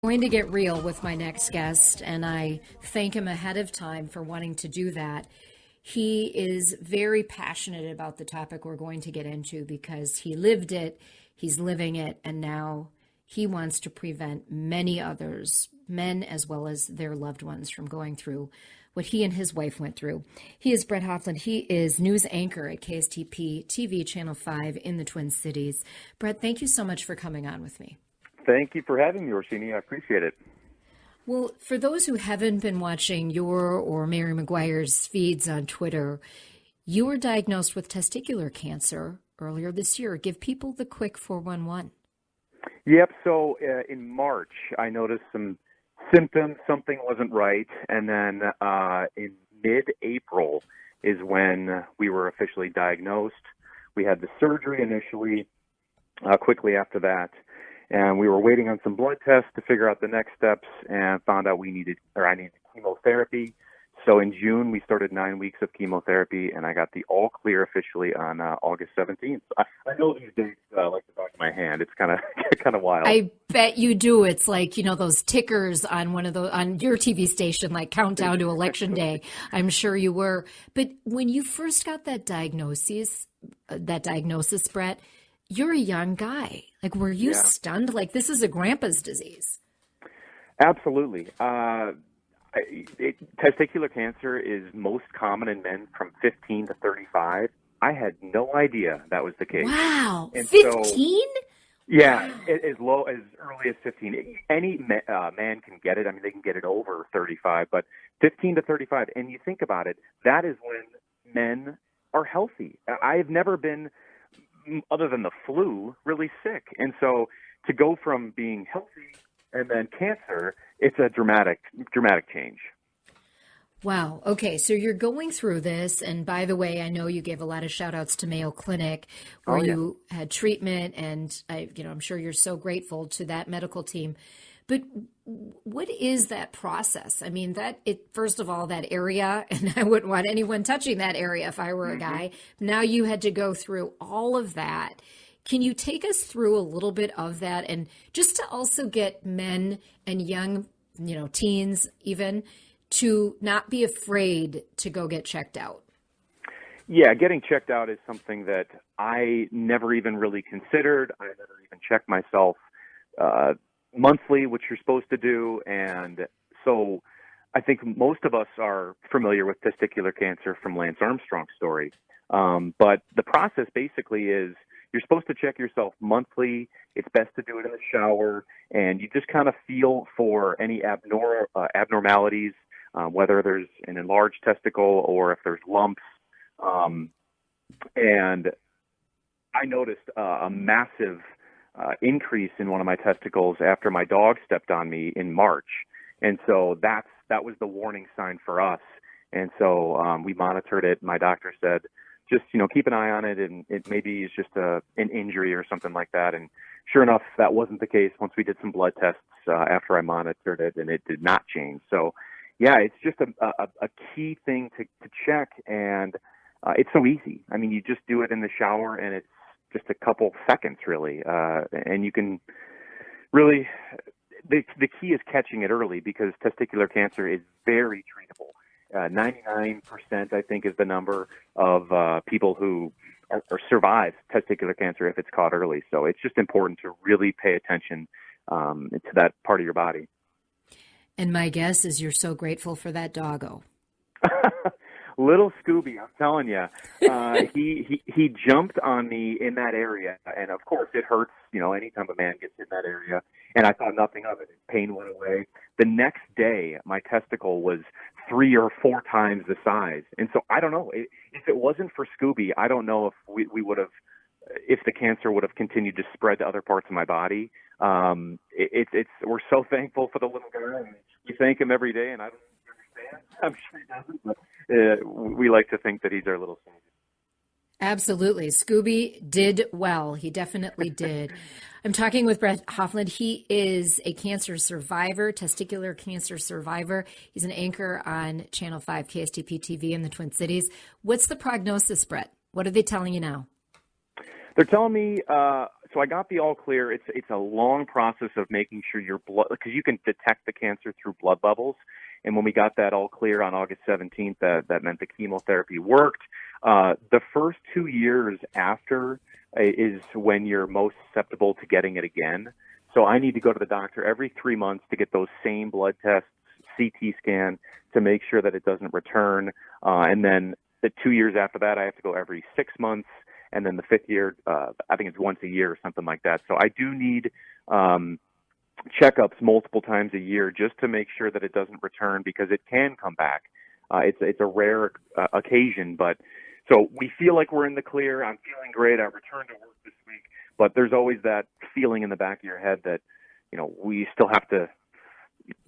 Going to get real with my next guest, and I thank him ahead of time for wanting to do that. He is very passionate about the topic we're going to get into because he lived it, he's living it, and now he wants to prevent many others, men as well as their loved ones, from going through what he and his wife went through. He is Brett Hoffland. He is news anchor at KSTP TV Channel 5 in the Twin Cities. Brett, thank you so much for coming on with me. Thank you for having me, Roshini. I appreciate it. Well, for those who haven't been watching your or Mary McGuire's feeds on Twitter, you were diagnosed with testicular cancer earlier this year. Give people the quick 411. Yep. So in March, I noticed some symptoms. Something wasn't right. And then in mid-April is when we were officially diagnosed. We had the surgery initially, quickly after that. And we were waiting on some blood tests to figure out the next steps and found out I needed chemotherapy. So in June, we started 9 weeks of chemotherapy, and I got the all clear officially on August 17th. I know these dates like the back of my hand. It's kind of wild. I bet you do. It's like, those tickers on on your TV station, like countdown to election day. I'm sure you were. But when you first got that diagnosis, Brett, you're a young guy. Like, were you stunned? Like, this is a grandpa's disease. Absolutely. Testicular cancer is most common in men from 15 to 35. I had no idea that was the case. Wow. 15? Yeah, as early as 15. Any man can get it. I mean, they can get it over 35, but 15 to 35. And you think about it, that is when men are healthy. I've never been, other than the flu, really sick. And so to go from being healthy and then cancer, it's a dramatic change. Wow. Okay. So you're going through this. And by the way, I know you gave a lot of shout outs to Mayo Clinic where you had treatment, and I'm sure you're so grateful to that medical team. But what is that process? I mean, first of all, that area, and I wouldn't want anyone touching that area if I were a guy. Now you had to go through all of that. Can you take us through a little bit of that? And just to also get men and young, teens even, to not be afraid to go get checked out. Yeah, getting checked out is something that I never even really considered. I never even checked myself monthly, which you're supposed to do. And so I think most of us are familiar with testicular cancer from Lance Armstrong's story. But the process basically is you're supposed to check yourself monthly. It's best to do it in the shower, and you just kind of feel for any abnormalities, whether there's an enlarged testicle or if there's lumps. And I noticed a massive increase in one of my testicles after my dog stepped on me in March. And so that was the warning sign for us. And so we monitored it. My doctor said, just, keep an eye on it, and it maybe is just an injury or something like that. And sure enough, that wasn't the case once we did some blood tests after I monitored it, and it did not change. So, yeah, it's just a key thing to check, and it's so easy. I mean, you just do it in the shower, and it's just a couple seconds, really. And you can really, the key is catching it early, because testicular cancer is very treatable. 99%, I think, is the number of people who survive testicular cancer if it's caught early. So it's just important to really pay attention to that part of your body. And my guess is you're so grateful for that doggo. Little Scooby, I'm telling you, he jumped on me in that area, and of course it hurts, anytime a man gets in that area. And I thought nothing of it. Pain went away. The next day, my testicle was 3 or 4 times the size. And so I don't know if it wasn't for Scooby, I don't know if we would have, if the cancer would have continued to spread to other parts of my body. We're so thankful for the little guy. And we thank him every day, and I don't understand. I'm sure he doesn't, but we like to think that he's our little savior. Absolutely. Scooby did well. He definitely did. I'm talking with Brett Hoffland. He is a cancer survivor, testicular cancer survivor. He's an anchor on Channel 5 KSTP TV in the Twin Cities. What's the prognosis, Brett? What are they telling you now? They're telling me so I got the all clear. It's a long process of making sure your blood, because you can detect the cancer through blood levels. And when we got that all clear on August 17th, that meant the chemotherapy worked. The first 2 years after is when you're most susceptible to getting it again. So I need to go to the doctor every 3 months to get those same blood tests, CT scan, to make sure that it doesn't return. And then the 2 years after that, I have to go every 6 months. And then the fifth year, I think it's once a year or something like that. So I do need checkups multiple times a year just to make sure that it doesn't return, because it can come back. It's a rare occasion, but so we feel like we're in the clear. I'm feeling great. I returned to work this week, but there's always that feeling in the back of your head that, we still have to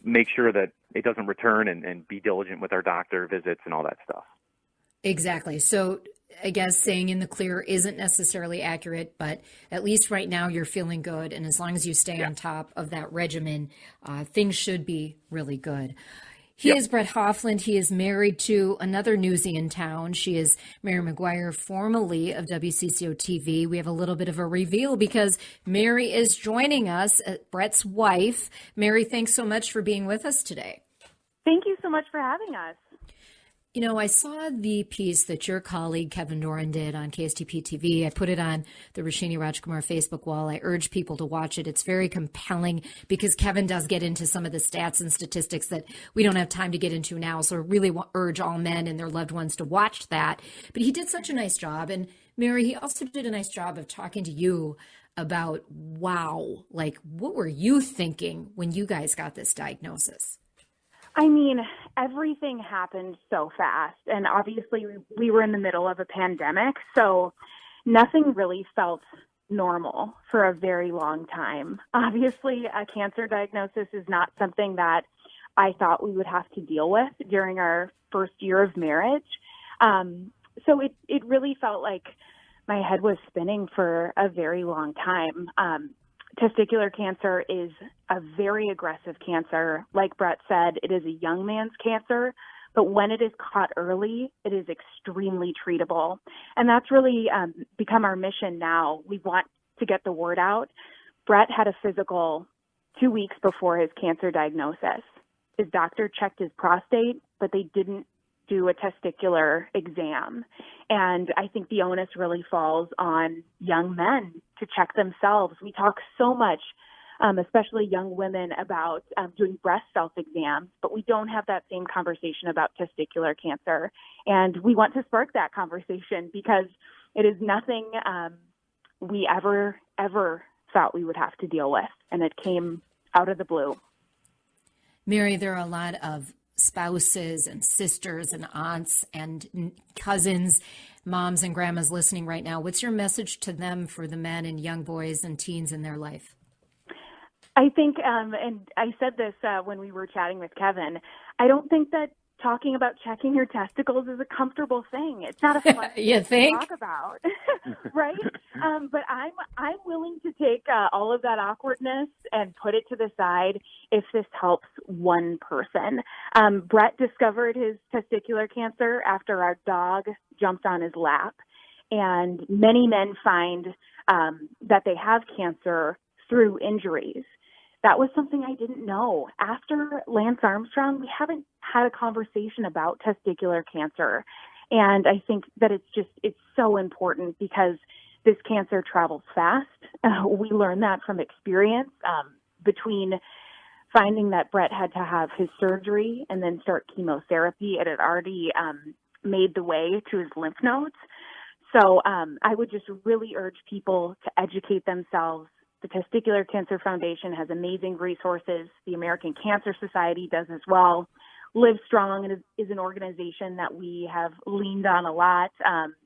make sure that it doesn't return and be diligent with our doctor visits and all that stuff. Exactly. So I guess saying in the clear isn't necessarily accurate, but at least right now you're feeling good. And as long as you stay on top of that regimen, things should be really good. He is Brett Hoffland. He is married to another newsie in town. She is Mary McGuire, formerly of WCCO TV. We have a little bit of a reveal because Mary is joining us, Brett's wife. Mary, thanks so much for being with us today. Thank you so much for having us. I saw the piece that your colleague Kevin Doran did on KSTP TV. I put it on the Roshini Rajkumar Facebook wall. I urge people to watch it. It's very compelling because Kevin does get into some of the stats and statistics that we don't have time to get into now. So I really urge all men and their loved ones to watch that. But he did such a nice job. And Mary, he also did a nice job of talking to you about, what were you thinking when you guys got this diagnosis? I mean, everything happened so fast, and obviously we were in the middle of a pandemic, so nothing really felt normal for a very long time. Obviously, a cancer diagnosis is not something that I thought we would have to deal with during our first year of marriage. So it really felt like my head was spinning for a very long time. Testicular cancer is a very aggressive cancer. Like Brett said, it is a young man's cancer, but when it is caught early, it is extremely treatable. And that's really become our mission now. We want to get the word out. Brett had a physical 2 weeks before his cancer diagnosis. His doctor checked his prostate, but they didn't do a testicular exam. And I think the onus really falls on young men to check themselves. We talk so much, especially young women, about doing breast self-exams, but we don't have that same conversation about testicular cancer. And we want to spark that conversation because it is nothing we ever thought we would have to deal with. And it came out of the blue. Mary, there are a lot of spouses and sisters and aunts and cousins, moms and grandmas listening right now. What's your message to them for the men and young boys and teens in their life? I think, and I said this when we were chatting with Kevin, I don't think that talking about checking your testicles is a comfortable thing. It's not a fun you thing to talk about, right? But I'm willing to take all of that awkwardness and put it to the side if this helps one person. Brett discovered his testicular cancer after our dog jumped on his lap, and many men find that they have cancer through injuries. That was something I didn't know. After Lance Armstrong, we haven't had a conversation about testicular cancer. And I think that it's so important because this cancer travels fast. We learned that from experience between finding that Brett had to have his surgery and then start chemotherapy. It had already made the way to his lymph nodes. So I would just really urge people to educate themselves. The Testicular Cancer Foundation has amazing resources. The American Cancer Society does as well. Live Strong is an organization that we have leaned on a lot.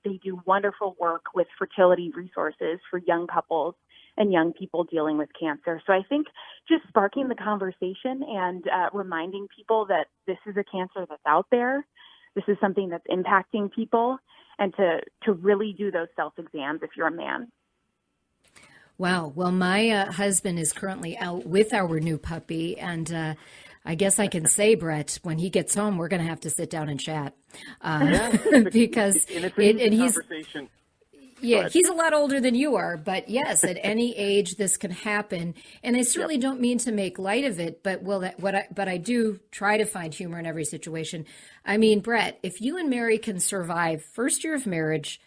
They do wonderful work with fertility resources for young couples and young people dealing with cancer. So I think just sparking the conversation and reminding people that this is a cancer that's out there, this is something that's impacting people, and to really do those self-exams if you're a man. Wow. Well, my husband is currently out with our new puppy, and I guess I can say, Brett, when he gets home, we're going to have to sit down and chat Because because it's a conversation. Yeah, he's a lot older than you are, but yes, at any age this can happen. And I certainly don't mean to make light of it, but but I do try to find humor in every situation. I mean, Brett, if you and Mary can survive first year of marriage,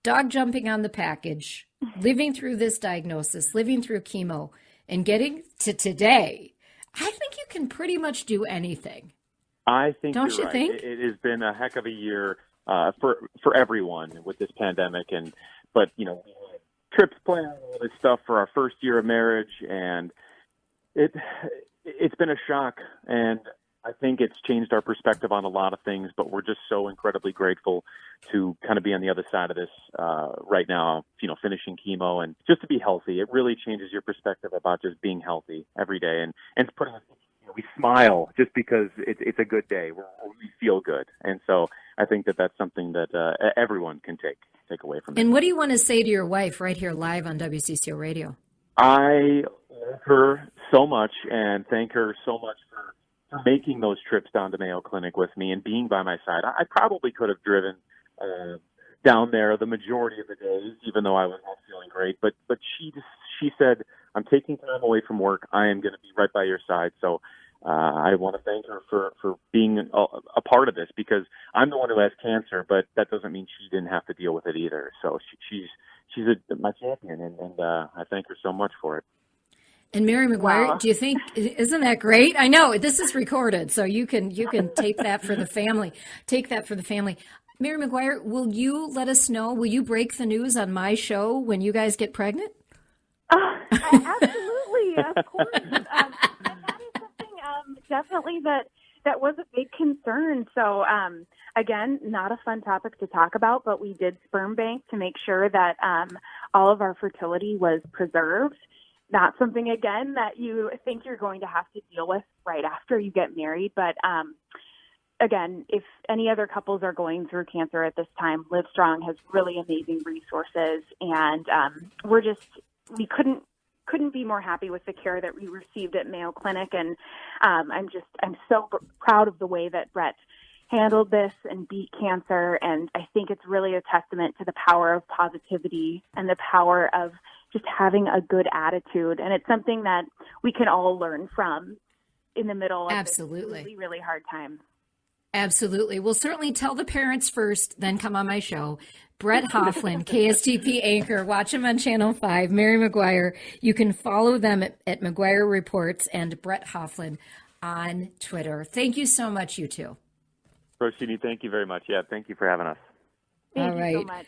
dog jumping on the package, living through this diagnosis, living through chemo, and getting to today, I think you can pretty much do anything. I think Don't you're you right. think? It has been a heck of a year for everyone with this pandemic, but we had trips planned, all this stuff for our first year of marriage, and it's been a shock, and I think it's changed our perspective on a lot of things. But we're just so incredibly grateful to kind of be on the other side of this right now. Finishing chemo and just to be healthy. It really changes your perspective about just being healthy every day, and it's putting us. We smile just because it's a good day. We feel good. And so I think that's something that everyone can take away from it. And what do you want to say to your wife right here live on WCCO Radio? I love her so much and thank her so much for making those trips down to Mayo Clinic with me and being by my side. I probably could have driven down there the majority of the days, even though I was not feeling great. But she said, I'm taking time away from work. I am going to be right by your side. So I want to thank her for being a part of this, because I'm the one who has cancer, but that doesn't mean she didn't have to deal with it either. So she's my champion, and I thank her so much for it. And Mary McGuire, do you think, isn't that great? I know this is recorded, so you can tape that for the family. Take that for the family. Mary McGuire, will you let us know? Will you break the news on my show when you guys get pregnant? Absolutely, of course. And that is something definitely that was a big concern. So again, not a fun topic to talk about, but we did sperm bank to make sure that all of our fertility was preserved. Not something, again, that you think you're going to have to deal with right after you get married. But again, if any other couples are going through cancer at this time, Livestrong has really amazing resources, and we couldn't be more happy with the care that we received at Mayo Clinic. And I'm so proud of the way that Brett handled this and beat cancer. And I think it's really a testament to the power of positivity and the power of just having a good attitude. And it's something that we can all learn from in the middle of this really, really hard time. Absolutely. We'll certainly tell the parents first, then come on my show. Brett Hoffland, KSTP anchor. Watch him on Channel 5. Mary McGuire. You can follow them at McGuire Reports and Brett Hoffland on Twitter. Thank you so much, you two. Roshini, thank you very much. Yeah, thank you for having us. Thank you so much.